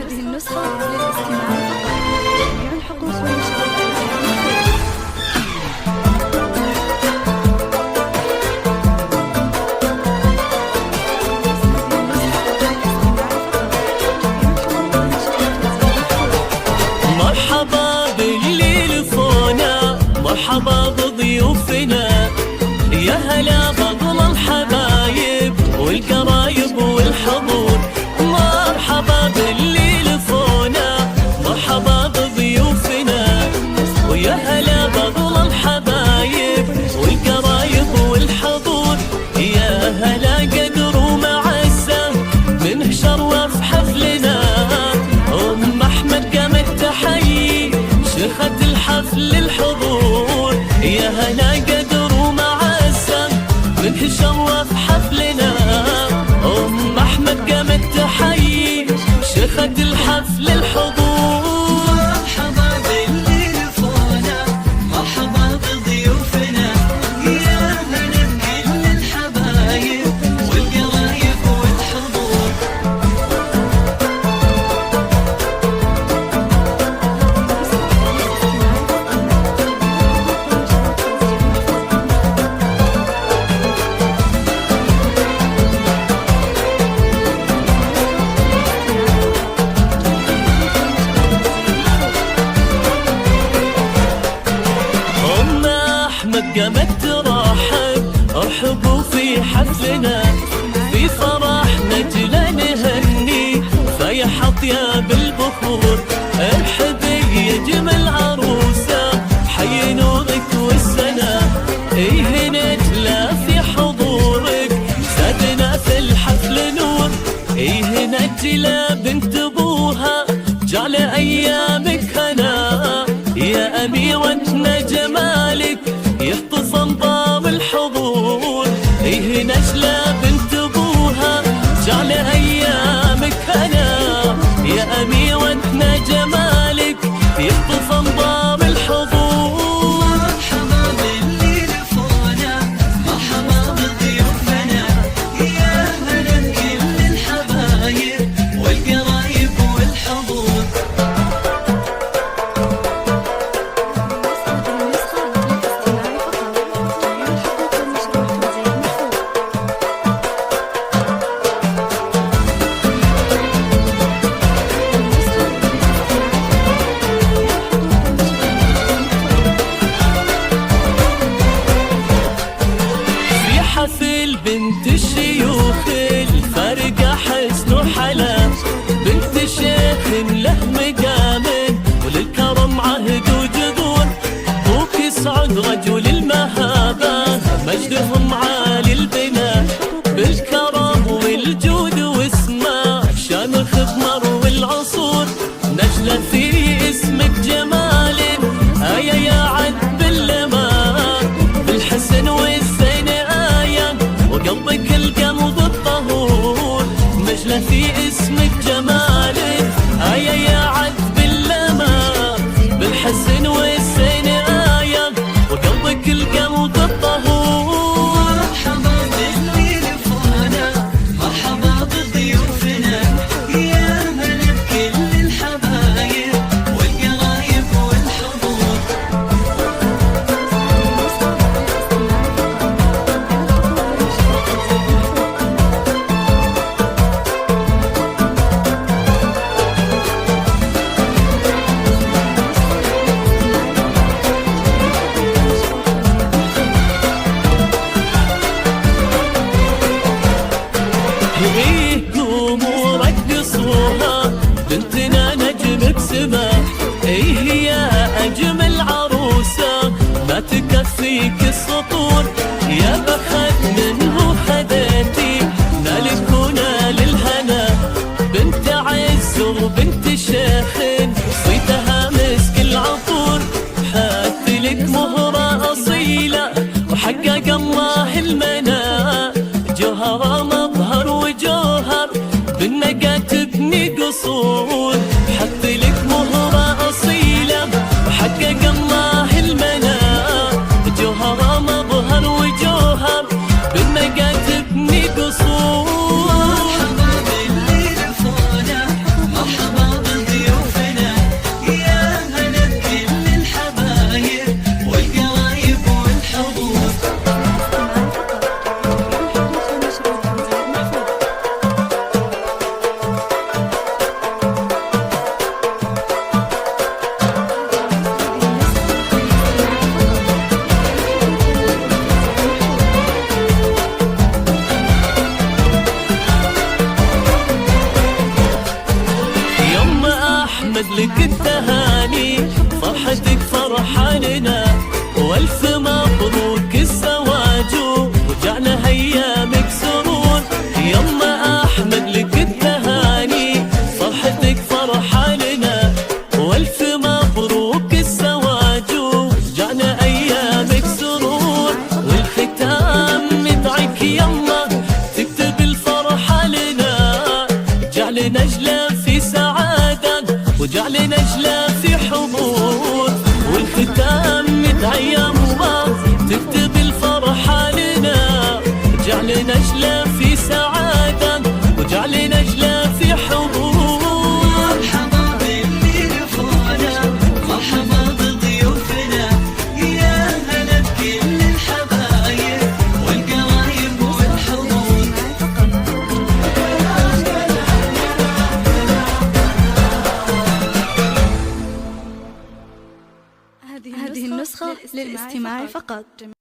هذه النسخة للاستماع فقط. جميع الحقوق والنشرات مرحبا باللي لفونا، مرحبا بضيوفنا، يا هلا بطل الحبايب والقرايب والحضور. مرحبا باللي لفونا، مرحبا بضيوفنا، ويا هلا بطل الحبايب والقرايب والحضور. يا هلا قدر ومعزة من شرف حفلنا، أم أحمد قامت تحيي شيخة الحفل الحضور. يا هلا قدر ومعزة من شرف حفلنا، أم أحمد قامت تحيي شيخة الحفل الحضور. مرحبا باللي لفونا، مرحبا بضيوفنا، يا هلا بكل الحبايب والقرايب والحضور. أم أحمد قامت ترحب، ارحبوا في حفلنا، في فرحنا جينا نهني فيح أطياب البخور. ارحبي يا جمل عروسة، حي نورك والسنة، إيه نجلى في حضورك، سادنا في الحفل نور. إيه نجلى بنت أبوها، جعل أيامك هنا، يا أميرتنا جمالك يحطف انظام الحضور. إيه نجلى بنت أبوها، جعل أيامك هنا، يا أميرتنا جمالك يحطف انظام الحضور. مرحبا باللي لفونا، مرحبا بضيوفنا، يا هلا بكل الحبايب والقرايب والحضور. هذه النسخة للاستماع فقط. جميع الحقوق والنشرات زي ما فوق. في حفل بنت الشيوخ الفرقة حسن وحلا، بنت شيخ له مقام وللكرم عهد وجذور. ابوك يسعد رجل المهابة، مجدهم عالي البناء، بالكرم والجود واسمه شامخ بمر والعصور. نجلة في اسمك جمال، آية يا عد باللماء، بالحسن والزين آية وقلبك القلب الطهور. نجلة في اسمك جمال، آية يا عد باللماء، بالحسن والزين آية وقلبك القلب الطهور. مرحبا باللي لفونا، مرحبا بضيوفنا، يا هلا بكل الحبايب والقرايب ايامك سرور. يما احمد لك التهاني فرحتك فرحة لنا، والف مبروك الزواج وجعنا ايامك سرور. والختام ندعيك يما تكتب الفرحة لنا، جعل نجلة في سعادة وجعل نجلة في حضور. والختام ندعي يما تكتب الفرحة لنا، جعل نجلة في سعادة وجعل نجلة في حضور. مرحبا باللي لفونا، مرحبا بضيوفنا، يا هلا بكل الحبايب والقرايب والحضور. هذه النسخة للاستماع فقط.